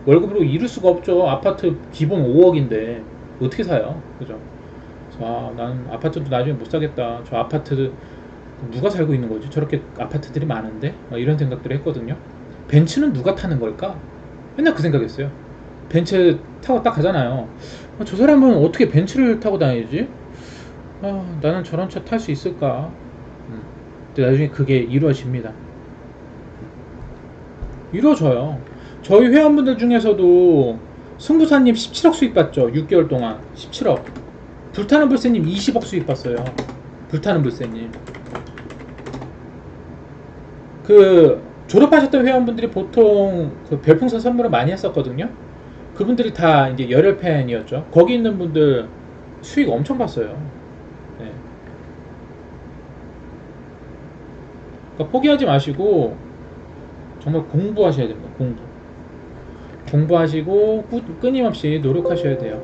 월급으로 이룰 수가 없죠. 아파트 기본 5억인데 어떻게 사요? 그죠? 나는 아파트도 나중에 못 사겠다. 저 아파트 누가 살고 있는 거지? 저렇게 아파트들이 많은데? 이런 생각들을 했거든요. 벤츠는 누가 타는 걸까? 맨날 그 생각했어요. 벤츠 타고 딱 가잖아요. 저 사람은 어떻게 벤츠를 타고 다니지? 나는 저런 차 탈 수 있을까? 근데 나중에 그게 이루어집니다. 이루어져요. 저희 회원분들 중에서도 승부사님 17억 수익 봤죠. 6개월 동안 17억. 불타는 불새님 20억 수익 봤어요. 불타는 불새님. 졸업하셨던 회원분들이 보통 그 별풍선 선물을 많이 했었거든요. 그분들이 다 이제 열혈팬이었죠. 거기 있는 분들 수익 엄청 봤어요. 네. 그러니까 포기하지 마시고 정말 공부하셔야 됩니다. 공부하시고 끊임없이 노력하셔야 돼요.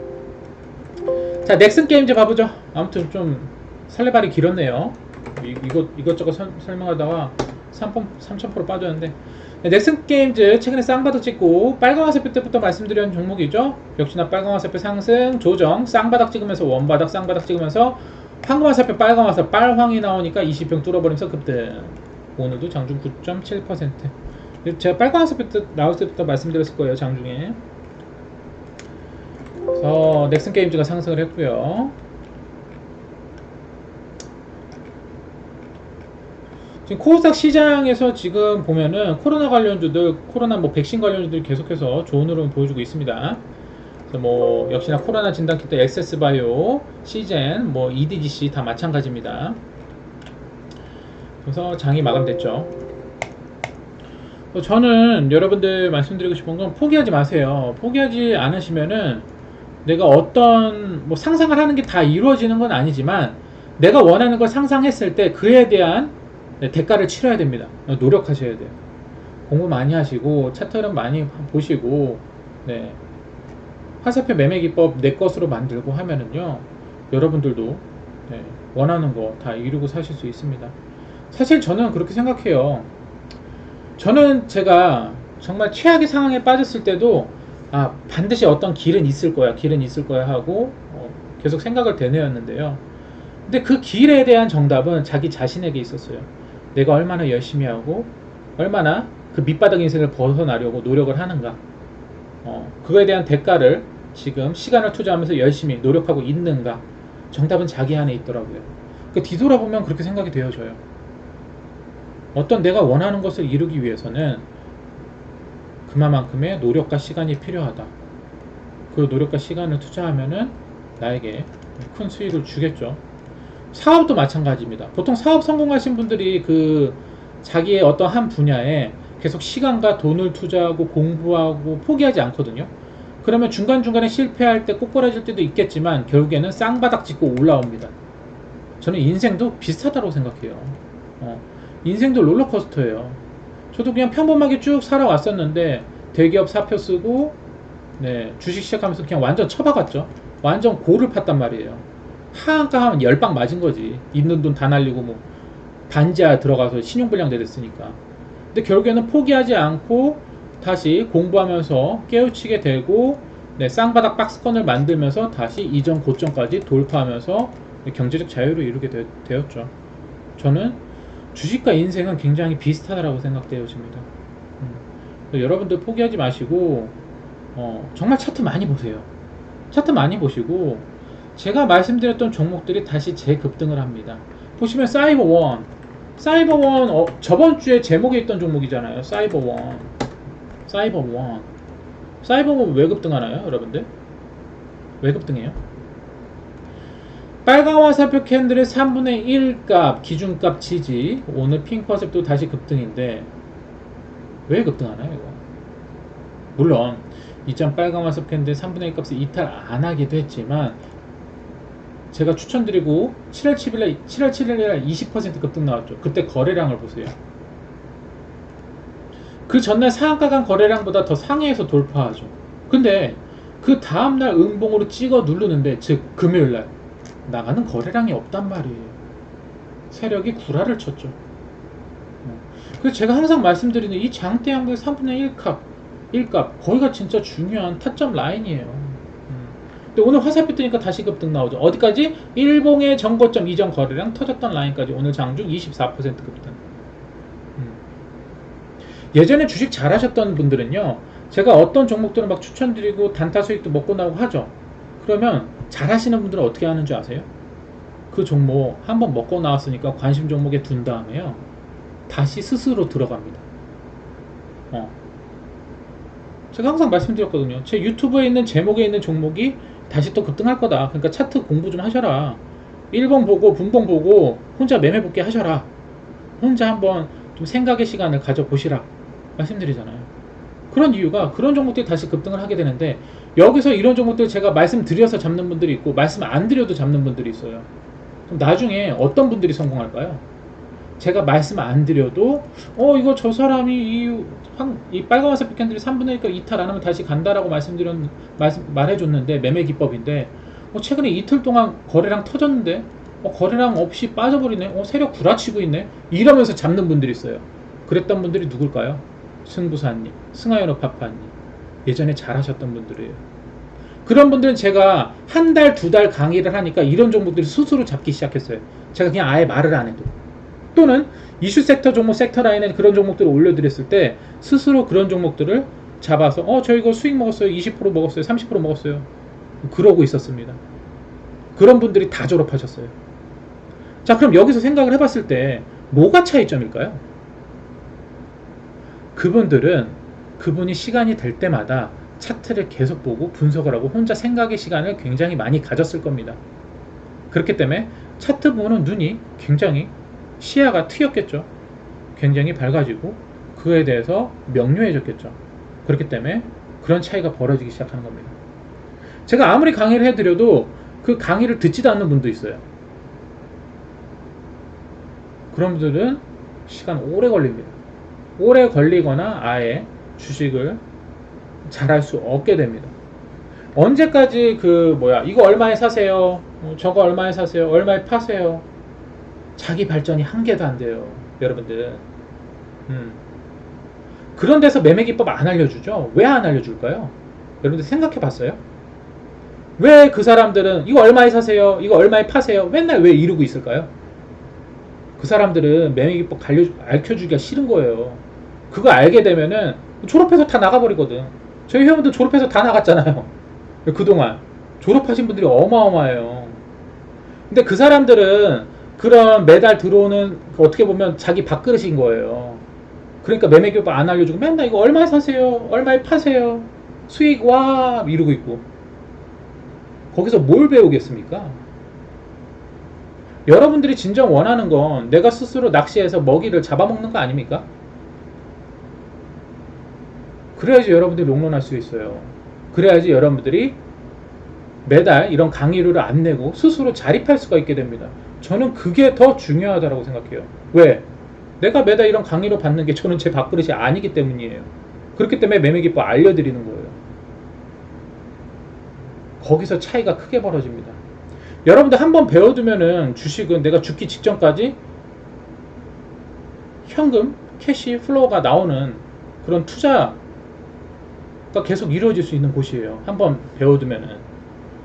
자, 넥슨 게임즈 봐보죠. 아무튼 좀 설레발이 길었네요. 이것저것 설명하다가 3,000% 빠졌는데, 넥슨 게임즈 최근에 쌍바닥 찍고 빨강화살표 때부터 말씀드린 종목이죠. 역시나 빨강화살표 상승 조정, 쌍바닥 찍으면서 원바닥, 쌍바닥 찍으면서 황금화살표 빨강화살 빨황이 나오니까 20평 뚫어버리면서 급등. 오늘도 장중 9.7%. 제가 빨강화살표 때 나올 때부터 말씀드렸을 거예요. 장중에. 그래서 넥슨 게임즈가 상승을 했고요. 지금 코스닥 시장에서 지금 보면은 코로나 관련주들, 코로나 백신 관련주들 계속해서 좋은 흐름을 보여주고 있습니다. 그래서 역시나 코로나 진단키트 엑세스바이오, 시젠, EDGC 다 마찬가지입니다. 그래서 장이 마감됐죠. 저는 여러분들 말씀드리고 싶은 건 포기하지 마세요. 포기하지 않으시면은 내가 어떤 뭐 상상을 하는 게 다 이루어지는 건 아니지만 내가 원하는 걸 상상했을 때 그에 대한 대가를 치러야 됩니다. 노력하셔야 돼요. 공부 많이 하시고 차트 흐름 많이 보시고 네. 화살표 매매 기법 내 것으로 만들고 하면은요 여러분들도 네, 원하는 거 다 이루고 사실 수 있습니다. 사실 저는 그렇게 생각해요. 저는 제가 정말 최악의 상황에 빠졌을 때도 반드시 어떤 길은 있을 거야 길은 있을 거야 하고 계속 생각을 되뇌었는데요. 근데 그 길에 대한 정답은 자기 자신에게 있었어요. 내가 얼마나 열심히 하고 얼마나 그 밑바닥 인생을 벗어나려고 노력을 하는가, 그거에 대한 대가를 지금 시간을 투자하면서 열심히 노력하고 있는가. 정답은 자기 안에 있더라고요. 그 뒤돌아보면 그렇게 생각이 되어져요. 어떤 내가 원하는 것을 이루기 위해서는 그만큼의 노력과 시간이 필요하다. 그 노력과 시간을 투자하면은 나에게 큰 수익을 주겠죠. 사업도 마찬가지입니다. 보통 사업 성공하신 분들이 그 자기의 어떤 한 분야에 계속 시간과 돈을 투자하고 공부하고 포기하지 않거든요. 그러면 중간중간에 실패할 때 꼬꾸라질 때도 있겠지만 결국에는 쌍바닥 짚고 올라옵니다. 저는 인생도 비슷하다고 생각해요. 인생도 롤러코스터예요. 저도 그냥 평범하게 쭉 살아왔었는데 대기업 사표 쓰고 네, 주식 시작하면서 그냥 완전 처박았죠. 완전 골을 팠단 말이에요. 하한가 하면 10방 맞은 거지. 있는 돈 다 날리고 뭐 반지하 들어가서 신용불량자 됐으니까. 근데 결국에는 포기하지 않고 다시 공부하면서 깨우치게 되고 네, 쌍바닥 박스권을 만들면서 다시 이전 고점까지 돌파하면서 경제적 자유를 이루게 되었죠. 저는 주식과 인생은 굉장히 비슷하다고 생각되어집니다. 여러분들 포기하지 마시고 정말 차트 많이 보세요. 차트 많이 보시고 제가 말씀드렸던 종목들이 다시 재급등을 합니다. 보시면 사이버원 저번 주에 제목에 있던 종목이잖아요. 사이버원 왜 급등하나요, 여러분들? 왜 급등해요? 빨간 화살표 캔들의 3분의 1값 기준값 지지, 오늘 핑크화살표도 다시 급등인데 왜 급등하나요, 이거? 물론 이전 빨간 화살표 캔들 3분의 1 값을 이탈 안 하기도 했지만 제가 추천드리고 7월 7일날 20% 급등 나왔죠. 그때 거래량을 보세요. 그 전날 상한가 간 거래량보다 더 상회해서 돌파하죠. 근데 그 다음날 음봉으로 찍어 누르는데, 즉 금요일날 나가는 거래량이 없단 말이에요. 세력이 구라를 쳤죠. 그래서 제가 항상 말씀드리는 이 장대 양봉의 3분의 1값 거기가 진짜 중요한 타점 라인이에요. 근데 오늘 화살표 뜨니까 다시 급등 나오죠. 어디까지? 일봉의 전고점 이전 거래량 터졌던 라인까지 오늘 장중 24% 급등. 예전에 주식 잘하셨던 분들은요, 제가 어떤 종목들은 막 추천드리고 단타 수익도 먹고 나오고 하죠. 그러면 잘하시는 분들은 어떻게 하는 줄 아세요? 그 종목 한번 먹고 나왔으니까 관심 종목에 둔 다음에요, 다시 스스로 들어갑니다. 제가 항상 말씀드렸거든요. 제 유튜브에 있는 제목에 있는 종목이 다시 또 급등할 거다. 그러니까 차트 공부 좀 하셔라. 1번 보고 분봉 보고 혼자 매매 복귀 하셔라. 혼자 한번 좀 생각의 시간을 가져보시라 말씀드리잖아요. 그런 이유가 그런 종목들이 다시 급등을 하게 되는데, 여기서 이런 종목들 제가 말씀드려서 잡는 분들이 있고 말씀 안 드려도 잡는 분들이 있어요. 그럼 나중에 어떤 분들이 성공할까요? 제가 말씀 안 드려도 이거 저 사람이 이 빨간 화살표 캔들이 3분의 1가 이탈 안 하면 다시 간다라고 말해줬는데, 매매 기법인데 최근에 이틀 동안 거래량 터졌는데 거래량 없이 빠져버리네, 세력 구라치고 있네, 이러면서 잡는 분들이 있어요. 그랬던 분들이 누굴까요? 승부사님, 승하연어 파파님, 예전에 잘하셨던 분들이에요. 그런 분들은 제가 한 달, 두 달 강의를 하니까 이런 종목들이 스스로 잡기 시작했어요. 제가 그냥 아예 말을 안 해도. 또는 이슈 섹터 종목, 섹터 라인에 그런 종목들을 올려드렸을 때 스스로 그런 종목들을 잡아서 저 이거 수익 먹었어요, 20% 먹었어요, 30% 먹었어요, 그러고 있었습니다. 그런 분들이 다 졸업하셨어요. 자, 그럼 여기서 생각을 해봤을 때 뭐가 차이점일까요? 그분들은 그분이 시간이 될 때마다 차트를 계속 보고 분석을 하고 혼자 생각의 시간을 굉장히 많이 가졌을 겁니다. 그렇기 때문에 차트 보는 눈이 굉장히, 시야가 트였겠죠. 굉장히 밝아지고 그거에 대해서 명료해졌겠죠. 그렇기 때문에 그런 차이가 벌어지기 시작하는 겁니다. 제가 아무리 강의를 해드려도 그 강의를 듣지도 않는 분도 있어요. 그런 분들은 시간 오래 걸립니다. 오래 걸리거나 아예 주식을 잘할 수 없게 됩니다. 언제까지 이거 얼마에 사세요? 저거 얼마에 사세요? 얼마에 파세요? 자기 발전이 한 개도 안 돼요. 여러분들. 그런 데서 매매 기법 안 알려주죠? 왜 안 알려줄까요? 여러분들 생각해 봤어요? 왜 그 사람들은 이거 얼마에 사세요? 이거 얼마에 파세요? 맨날 왜 이러고 있을까요? 그 사람들은 매매 기법 알려주기가 싫은 거예요. 그거 알게 되면은 졸업해서 다 나가버리거든. 저희 회원들 졸업해서 다 나갔잖아요. 그동안 졸업하신 분들이 어마어마해요. 근데 그 사람들은 그런 매달 들어오는 어떻게 보면 자기 밥그릇인 거예요. 그러니까 매매 기법 안 알려주고 맨날 이거 얼마에 사세요? 얼마에 파세요? 수익 와 이러고 있고 거기서 뭘 배우겠습니까? 여러분들이 진정 원하는 건 내가 스스로 낚시해서 먹이를 잡아먹는 거 아닙니까? 그래야지 여러분들이 롱런할 수 있어요. 그래야지 여러분들이 매달 이런 강의료를 안 내고 스스로 자립할 수가 있게 됩니다. 저는 그게 더 중요하다고 생각해요. 왜? 내가 매달 이런 강의료 받는 게 저는 제 밥그릇이 아니기 때문이에요. 그렇기 때문에 매매기법 알려드리는 거예요. 거기서 차이가 크게 벌어집니다. 여러분들 한번 배워두면은 주식은 내가 죽기 직전까지 현금, 캐시, 플로우가 나오는 그런 투자가 계속 이루어질 수 있는 곳이에요. 한번 배워두면은.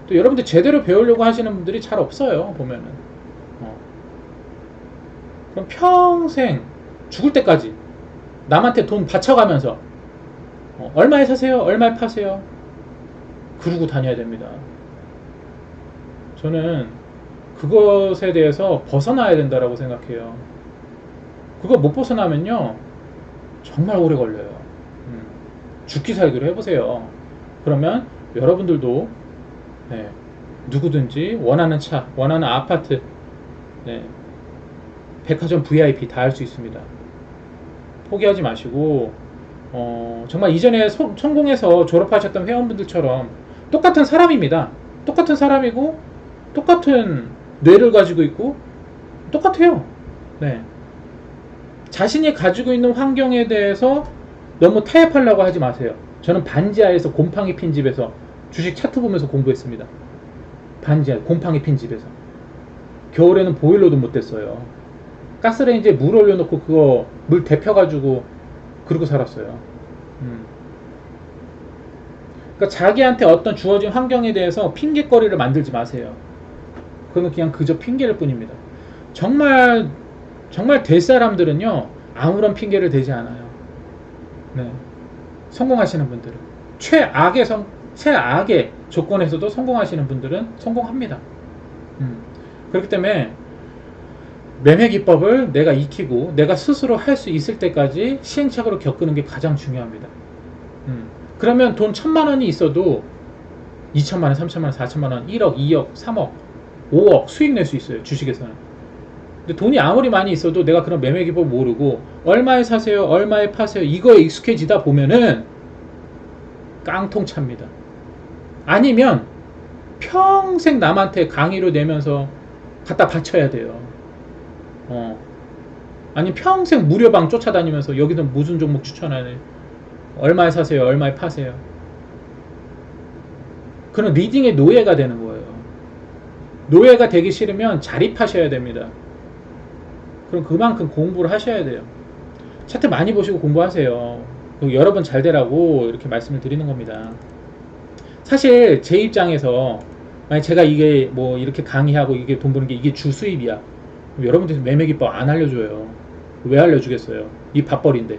또 여러분들 제대로 배우려고 하시는 분들이 잘 없어요. 보면은. 그럼 평생 죽을 때까지 남한테 돈 바쳐가면서 얼마에 사세요? 얼마에 파세요? 그러고 다녀야 됩니다. 저는 그것에 대해서 벗어나야 된다고 생각해요. 그거 못 벗어나면요 정말 오래 걸려요. 죽기 살기로 해보세요. 그러면 여러분들도 누구든지 원하는 차, 원하는 아파트, 백화점 VIP 다 할 수 있습니다. 포기하지 마시고 정말 이전에 성공해서 졸업하셨던 회원분들처럼 똑같은 사람입니다. 똑같은 사람이고 똑같은 뇌를 가지고 있고 똑같아요. 자신이 가지고 있는 환경에 대해서 너무 타협하려고 하지 마세요. 저는 반지하에서 곰팡이 핀 집에서 주식 차트 보면서 공부했습니다. 반지하 곰팡이 핀 집에서 겨울에는 보일러도 못 댔어요. 가스레인지에 물 올려놓고 그거 물 데펴가지고 그러고 살았어요. 그러니까 자기한테 어떤 주어진 환경에 대해서 핑계거리를 만들지 마세요. 그건 그냥 그저 핑계일 뿐입니다. 정말 될 사람들은요 아무런 핑계를 대지 않아요. 성공하시는 분들은 최악의 조건에서도 성공하시는 분들은 성공합니다. 그렇기 때문에 매매 기법을 내가 익히고 내가 스스로 할 수 있을 때까지 시행착오를 겪는 게 가장 중요합니다. 그러면 돈 1000만 원이 있어도 2천만 원, 3천만 원, 4천만 원, 1억, 2억, 3억, 5억 수익 낼 수 있어요. 주식에서는. 근데 돈이 아무리 많이 있어도 내가 그런 매매 기법 모르고 얼마에 사세요, 얼마에 파세요 이거에 익숙해지다 보면은 깡통 찹니다. 아니면 평생 남한테 강의로 내면서 갖다 바쳐야 돼요. 아니 평생 무료방 쫓아다니면서 여기서 무슨 종목 추천하네, 얼마에 사세요, 얼마에 파세요. 그런 리딩의 노예가 되는 거예요. 노예가 되기 싫으면 자립하셔야 됩니다. 그럼 그만큼 공부를 하셔야 돼요. 차트 많이 보시고 공부하세요. 여러 번 잘 되라고 이렇게 말씀을 드리는 겁니다. 사실 제 입장에서 만약 제가 이게 뭐 이렇게 강의하고 이게 돈 버는 게 이게 주 수입이야, 여러분들 매매 기법 안 알려줘요. 왜 알려주겠어요? 이 밥벌이인데.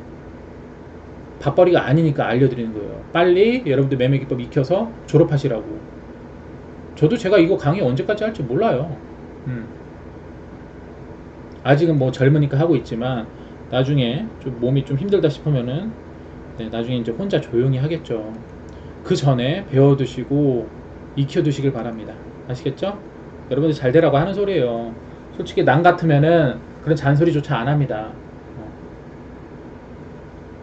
밥벌이가 아니니까 알려드리는 거예요. 빨리 여러분들 매매 기법 익혀서 졸업하시라고. 저도 제가 이거 강의 언제까지 할지 몰라요. 아직은 뭐 젊으니까 하고 있지만 나중에 좀 몸이 좀 힘들다 싶으면은 나중에 이제 혼자 조용히 하겠죠. 그 전에 배워두시고 익혀두시길 바랍니다. 아시겠죠? 여러분들 잘 되라고 하는 소리예요. 솔직히 남 같으면은 그런 잔소리조차 안 합니다.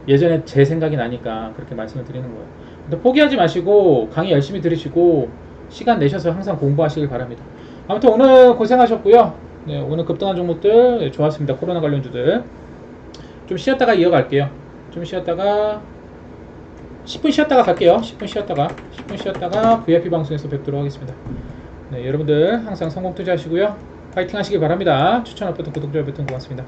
예전에 제 생각이 나니까 그렇게 말씀을 드리는 거예요. 근데 포기하지 마시고 강의 열심히 들으시고 시간 내셔서 항상 공부하시길 바랍니다. 아무튼 오늘 고생하셨고요. 네, 오늘 급등한 종목들 네, 좋았습니다. 코로나 관련주들. 좀 쉬었다가 이어갈게요. 좀 쉬었다가 10분 쉬었다가 갈게요. 10분 쉬었다가 VIP 방송에서 뵙도록 하겠습니다. 네, 여러분들 항상 성공 투자하시고요. 파이팅 하시길 바랍니다. 추천 아파트 구독자 여러분 고맙습니다.